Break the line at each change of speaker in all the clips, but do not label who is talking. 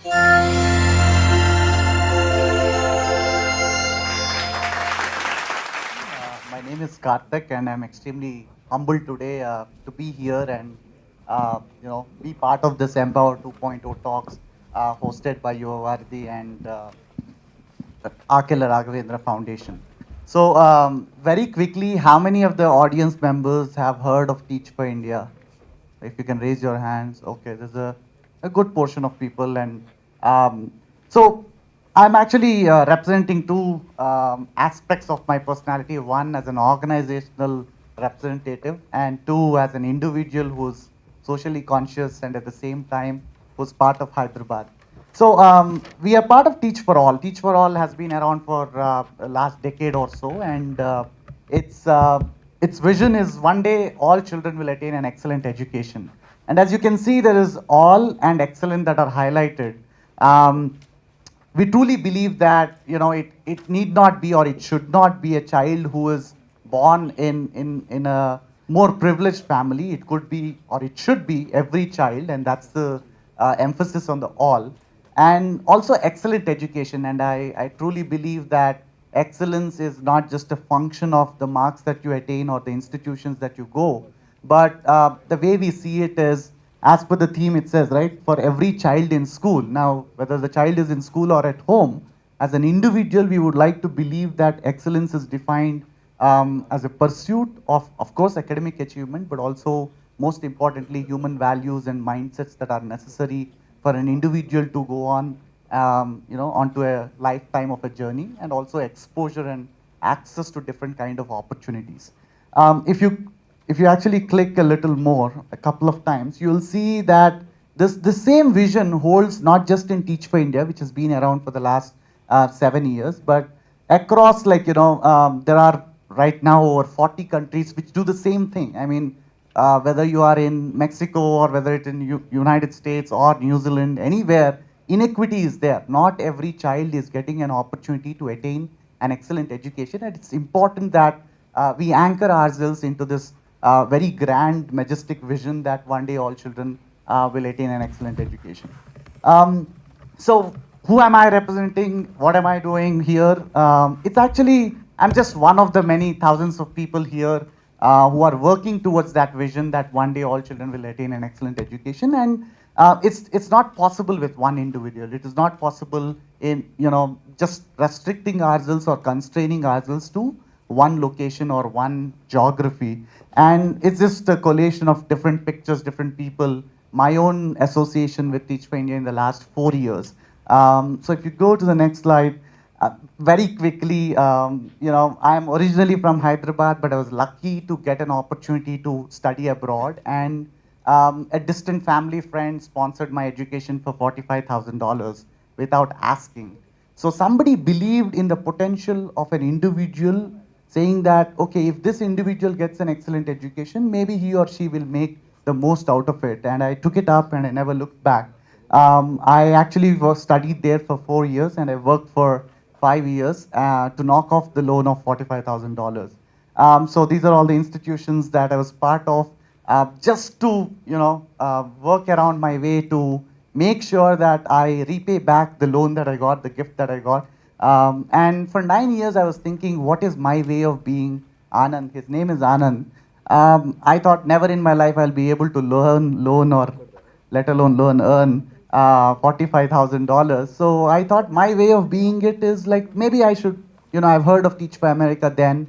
My name is Karthik, and I'm extremely humbled today to be here and be part of this Empower 2.0 talks hosted by Yuvavarthi and Akila Raghavendra Foundation. So, very quickly, how many of the audience members have heard of Teach for India? If you can raise your hands. Okay, there's a good portion of people. And so I'm actually representing two aspects of my personality. One as an organizational representative, and two as an individual who's socially conscious and at the same time who's part of Hyderabad. So we are part of Teach for All. Teach for All has been around for the last decade or so, and its its vision is one day all children will attain an excellent education. And as you can see, there is all and excellent that are highlighted. Um, we truly believe that it need not be, or it should not be, a child who is born in a more privileged family. It could be, or it should be, every child, and that's the emphasis on the all. And also excellent education. And I truly believe that excellence is not just a function of the marks that you attain or the institutions that you go, but the way we see it is, as per the theme it says, right, for every child in school. Now, whether the child is in school or at home, as an individual, we would like to believe that excellence is defined as a pursuit of course, academic achievement, but also, most importantly, human values and mindsets that are necessary for an individual to go on, onto a lifetime of a journey, and also exposure and access to different kind of opportunities. If you actually click a little more, a couple of times, you'll see that the same vision holds not just in Teach for India, which has been around for the last 7 years, but across, there are right now over 40 countries which do the same thing. I mean, whether you are in Mexico or whether it's in United States or New Zealand, anywhere, inequity is there. Not every child is getting an opportunity to attain an excellent education, and it's important that we anchor ourselves into this very grand, majestic vision that one day all children will attain an excellent education. Um, so, who am I representing? What am I doing here? It's actually, I'm just one of the many thousands of people here who are working towards that vision that one day all children will attain an excellent education. And it's not possible with one individual. It is not possible in just restricting ourselves or constraining ourselves to one location or one geography. And it's just a collation of different pictures, different people. My own association with Teach for India in the last 4 years. So if you go to the next slide, very quickly, I'm originally from Hyderabad, but I was lucky to get an opportunity to study abroad. And a distant family friend sponsored my education for $45,000 without asking. So somebody believed in the potential of an individual, saying that, okay, if this individual gets an excellent education, maybe he or she will make the most out of it. And I took it up and I never looked back. I actually studied there for 4 years, and I worked for 5 years to knock off the loan of $45,000. So these are all the institutions that I was part of, just to work around my way to make sure that I repay back the loan that I got, the gift that I got. And for 9 years, I was thinking, what is my way of being Anand? His name is Anand. I thought never in my life I'll be able to loan, or let alone earn $45,000. So I thought my way of being it is like, maybe I should, I've heard of Teach for America then.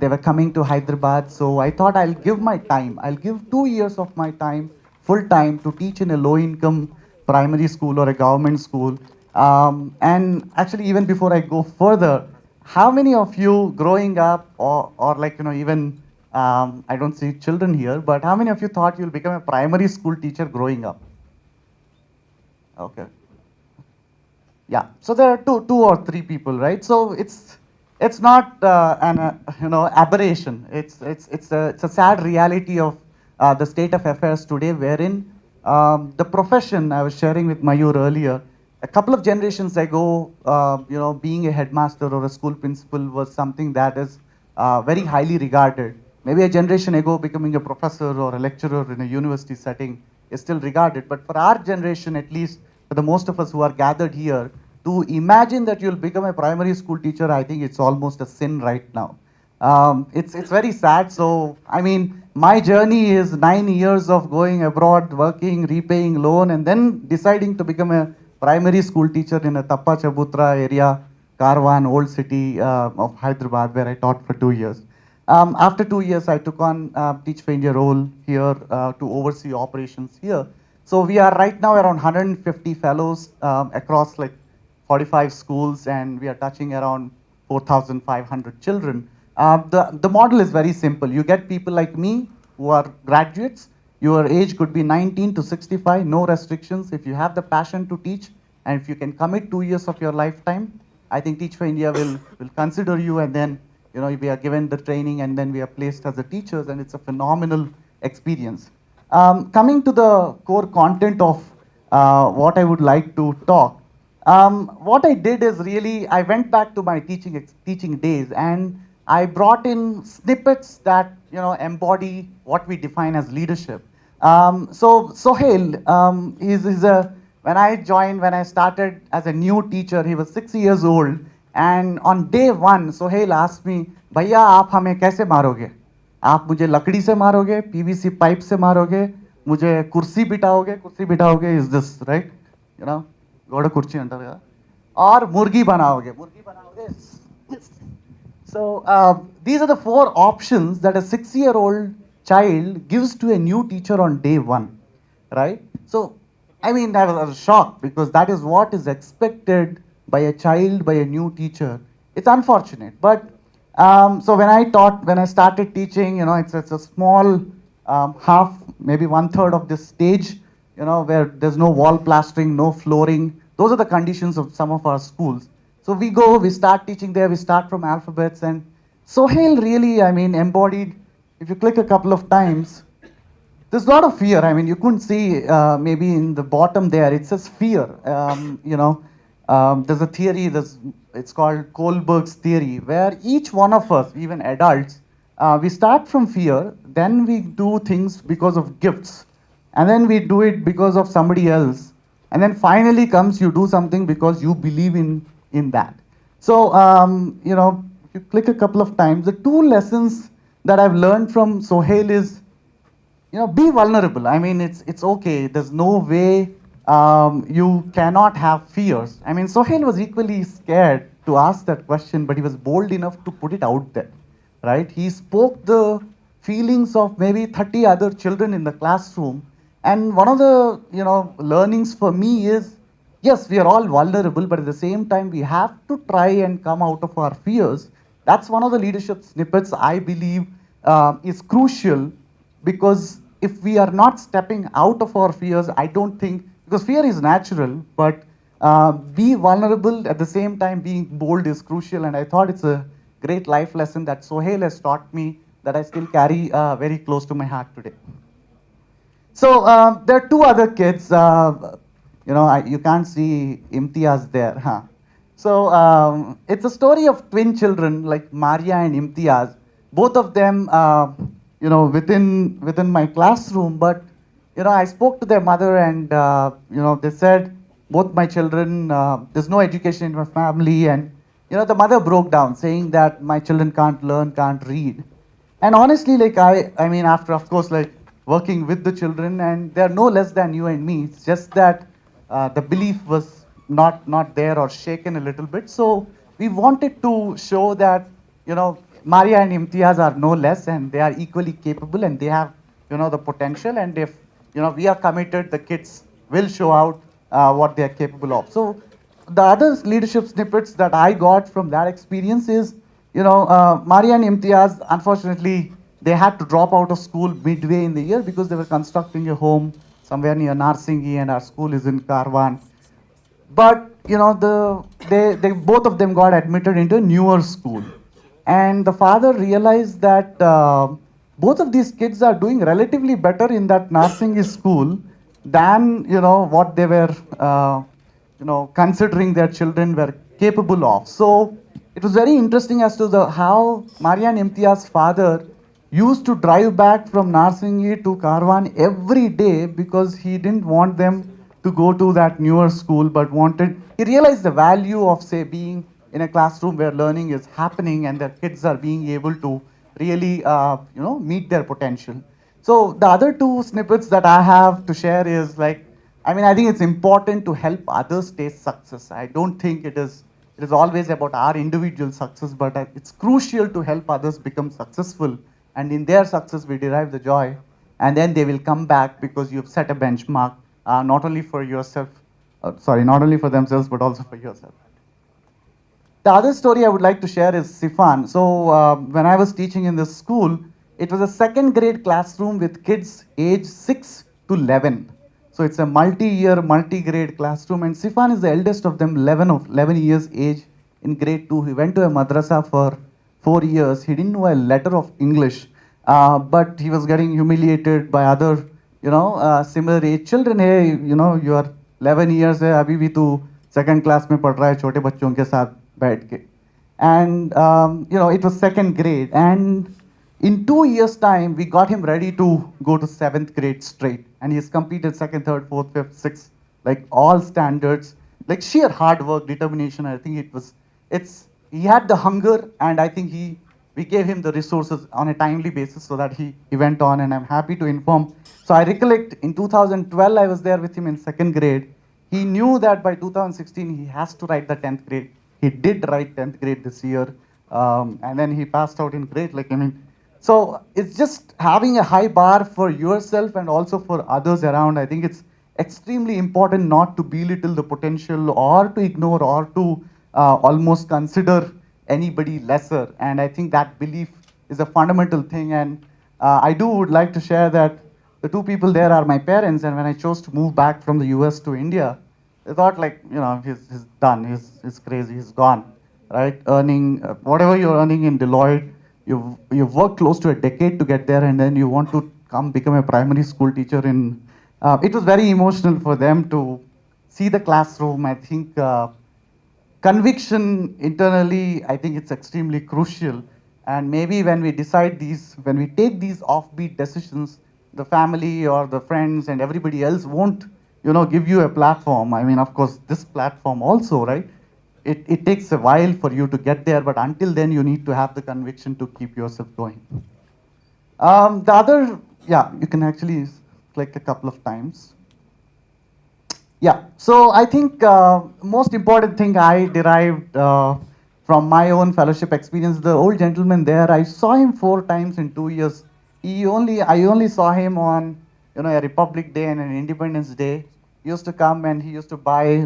They were coming to Hyderabad. So I thought I'll give my time. I'll give 2 years of my time, full time, to teach in a low income primary school or a government school. And actually, even before I go further, how many of you growing up, or even, I don't see children here, but how many of you thought you'll become a primary school teacher growing up? Okay. Yeah. So there are two or three people, right? So it's not an aberration. It's a sad reality of the state of affairs today, wherein the profession, I was sharing with Mayur earlier, a couple of generations ago, being a headmaster or a school principal was something that is very highly regarded. Maybe a generation ago, becoming a professor or a lecturer in a university setting is still regarded. But for our generation, at least, for the most of us who are gathered here, to imagine that you'll become a primary school teacher, I think it's almost a sin right now. It's very sad. So, I mean, my journey is 9 years of going abroad, working, repaying loan, and then deciding to become a primary school teacher in a Tappa Chabutra area, Karwan, old city of Hyderabad, where I taught for 2 years. After 2 years, I took on Teach for India role here to oversee operations here. So we are right now around 150 fellows across like 45 schools, and we are touching around 4,500 children. The model is very simple. You get people like me who are graduates. Your age could be 19 to 65, no restrictions. If you have the passion to teach, and if you can commit 2 years of your lifetime, I think Teach for India will consider you, and then we are given the training, and then we are placed as the teachers, and it's a phenomenal experience. Coming to the core content of what I would like to talk, what I did is really I went back to my teaching days, and I brought in snippets that embody what we define as leadership. So Sohail, he's a when I started as a new teacher, he was 6 years old, and on day one, Sohail asked me, "भैया आप हमें कैसे मारोगे? आप मुझे लकड़ी से मारोगे, पीवीसी पाइप से मारोगे, मुझे कुर्सी बिठाओगे is this right? गोड़ कुर्सी अंडर और मुर्गी बनाओगे Yes. So these are the four options that a 6-year-old child gives to a new teacher on day one, right? So I mean, I was shocked because that is what is expected by a child, by a new teacher. It's unfortunate, but so when I started teaching, it's a small half, maybe 1/3 of this stage, where there's no wall plastering, no flooring. Those are the conditions of some of our schools. So we start teaching there, we start from alphabets, and Sohail really, I mean, embodied. If you click a couple of times, there's a lot of fear. I mean, you couldn't see maybe in the bottom there, it says fear. There's a theory, it's called Kohlberg's theory, where each one of us, even adults, we start from fear, then we do things because of gifts, and then we do it because of somebody else, and then finally comes you do something because you believe in that. So, if you click a couple of times, the two lessons that I've learned from Sohail is, be vulnerable. I mean, it's okay. There's no way you cannot have fears. I mean, Sohail was equally scared to ask that question, but he was bold enough to put it out there, right? He spoke the feelings of maybe 30 other children in the classroom. And one of the, learnings for me is, yes, we are all vulnerable, but at the same time, we have to try and come out of our fears. That's one of the leadership snippets I believe is crucial, because if we are not stepping out of our fears, I don't think, because fear is natural, but be vulnerable at the same time being bold is crucial. And I thought it's a great life lesson that Sohail has taught me that I still carry very close to my heart today. So there are two other kids. You can't see Imtiaz there, huh? So it's a story of twin children like Maria and Imtiaz. Both of them, within my classroom. But I spoke to their mother, and they said, both my children, there's no education in my family, and the mother broke down, saying that my children can't learn, can't read. And honestly, like I mean, after of course like working with the children, and they're no less than you and me. It's just that the belief was not there, or shaken a little bit. So we wanted to show that Maria and Imtiaz are no less, and they are equally capable, and they have the potential. And if we are committed, the kids will show out what they are capable of. So the other leadership snippets that I got from that experience is, Maria and Imtiaz, unfortunately, they had to drop out of school midway in the year because they were constructing a home somewhere near Narsingi, and our school is in Karwan. But they both of them got admitted into a newer school, and the father realized that both of these kids are doing relatively better in that Narsingi school than what they were considering their children were capable of. So it was very interesting as to how Maria and Imtiaz's father used to drive back from Narsingi to Karwan every day, because he didn't want them to go to that newer school, but he realized the value of, say, being in a classroom where learning is happening and their kids are being able to really, meet their potential. So the other two snippets that I have to share is like, I think it's important to help others taste success. I don't think it is always about our individual success, but it's crucial to help others become successful. And in their success, we derive the joy. And then they will come back because you've set a benchmark, not only for yourself, not only for themselves, but also for yourself. The other story I would like to share is Sifan. So when I was teaching in this school, it was a second grade classroom with kids age 6 to 11. So it's a multi-year, multi-grade classroom. And Sifan is the eldest of them, 11 years age in grade 2. He went to a madrasa for 4 years. He didn't know a letter of English, but he was getting humiliated by other, similar age children. Hey, you are 11 years है अभी भी तू second class में पढ़ रहा है छोटे बच्चों के साथ बैठ के. And it was second grade, and in 2 years' time, we got him ready to go to seventh grade straight, and he's completed second, third, fourth, fifth, sixth, like all standards, like sheer hard work, determination. I think he had the hunger, and I think we gave him the resources on a timely basis so that he went on, and I'm happy to inform. So I recollect in 2012, I was there with him in second grade. He knew that by 2016, he has to write the 10th grade. He did write 10th grade this year, and then he passed out in grade. So it's just having a high bar for yourself and also for others around. I think it's extremely important not to belittle the potential or to ignore or to almost consider anybody lesser. And I think that belief is a fundamental thing. And I would like to share that the two people there are my parents. And when I chose to move back from the US to India, they thought he's done, he's crazy, he's gone, right? Earning whatever you're earning in Deloitte, you've worked close to a decade to get there, and then you want to come become a primary school teacher it was very emotional for them to see the classroom. I think conviction internally, I think it's extremely crucial. And maybe when we take these offbeat decisions, the family or the friends and everybody else won't give you a platform. Of course, this platform also, right? It takes a while for you to get there, but until then, you need to have the conviction to keep yourself going. You can actually click a couple of times. Yeah, so I think most important thing I derived from my own fellowship experience, the old gentleman there, I saw him 4 times in 2 years. I only saw him on, a Republic Day and an Independence Day. He used to come and he used to buy,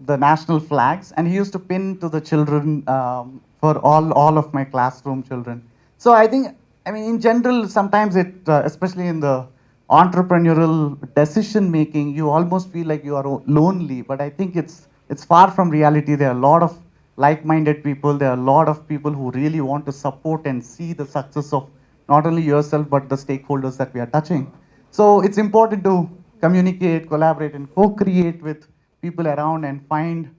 the national flags, and he used to pin to the children for all of my classroom children. So I think, in general, sometimes especially in the entrepreneurial decision making, you almost feel like you are lonely, but I think it's far from reality. There are a lot of like-minded people. There are a lot of people who really want to support and see the success of not only yourself, but the stakeholders that we are touching. So it's important to communicate, collaborate, and co-create with people around and find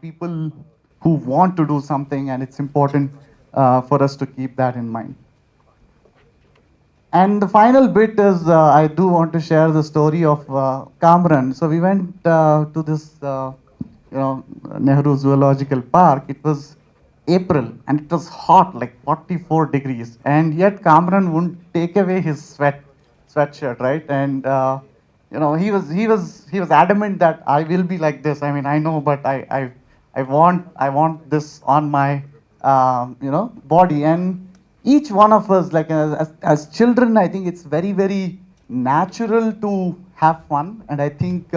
people who want to do something, and it's important for us to keep that in mind. And the final bit is I do want to share the story of Kamran. So we went to this, Nehru Zoological Park. It was April and it was hot, like 44 degrees. And yet Kamran wouldn't take away his sweatshirt, right? And he was adamant that I will be like this. I know, but I want this on my body. And each one of us, as children, I think it's very, very natural to have fun. And I think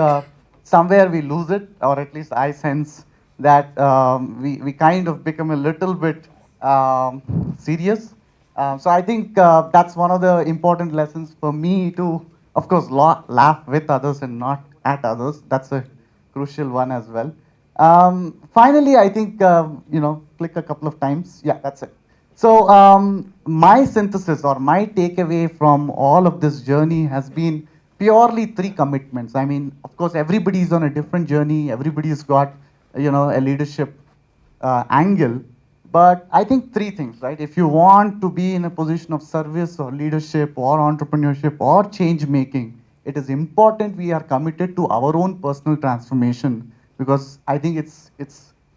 somewhere we lose it, or at least I sense that we kind of become a little bit serious. So I think that's one of the important lessons for me to, of course, laugh with others and not at others. That's a crucial one as well. Finally, I think, click a couple of times. Yeah, that's it. So my synthesis or my takeaway from all of this journey has been purely 3 commitments. Of course, everybody's on a different journey. Everybody's got, a leadership angle. But I think three things, right? If you want to be in a position of service or leadership or entrepreneurship or change making, it is important we are committed to our own personal transformation, because I think it's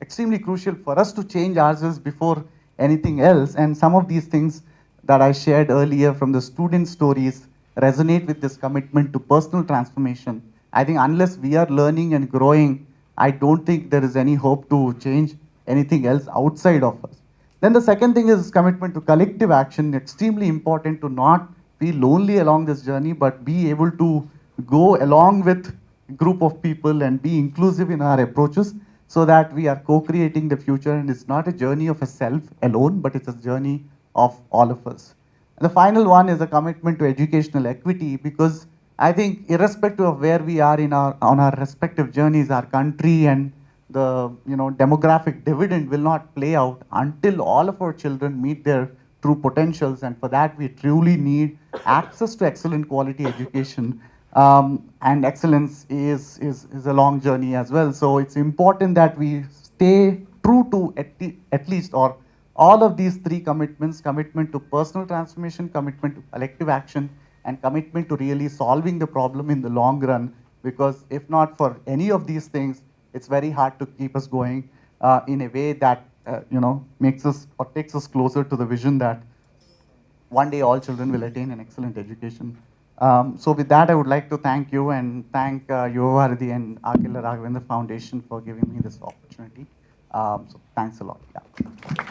extremely crucial for us to change ourselves before anything else. And some of these things that I shared earlier from the student stories resonate with this commitment to personal transformation. I think unless we are learning and growing, I don't think there is any hope to change anything else outside of us. Then the second thing is commitment to collective action. Extremely important to not be lonely along this journey, but be able to go along with a group of people and be inclusive in our approaches, so that we are co-creating the future. And it's not a journey of a self alone, but it's a journey of all of us. And the final one is a commitment to educational equity, because I think irrespective of where we are in our on our respective journeys, our country and the demographic dividend will not play out until all of our children meet their true potentials. And for that, we truly need access to excellent quality education. And excellence is a long journey as well. So it's important that we stay true to at least or all of these three commitments: commitment to personal transformation, commitment to collective action, and commitment to really solving the problem in the long run. Because if not for any of these things, it's very hard to keep us going in a way that makes us or takes us closer to the vision that one day all children will attain an excellent education. So with that, I would like to thank you and thank Yuva Bharati and Akila Raghavendra Foundation for giving me this opportunity. So thanks a lot. Yeah.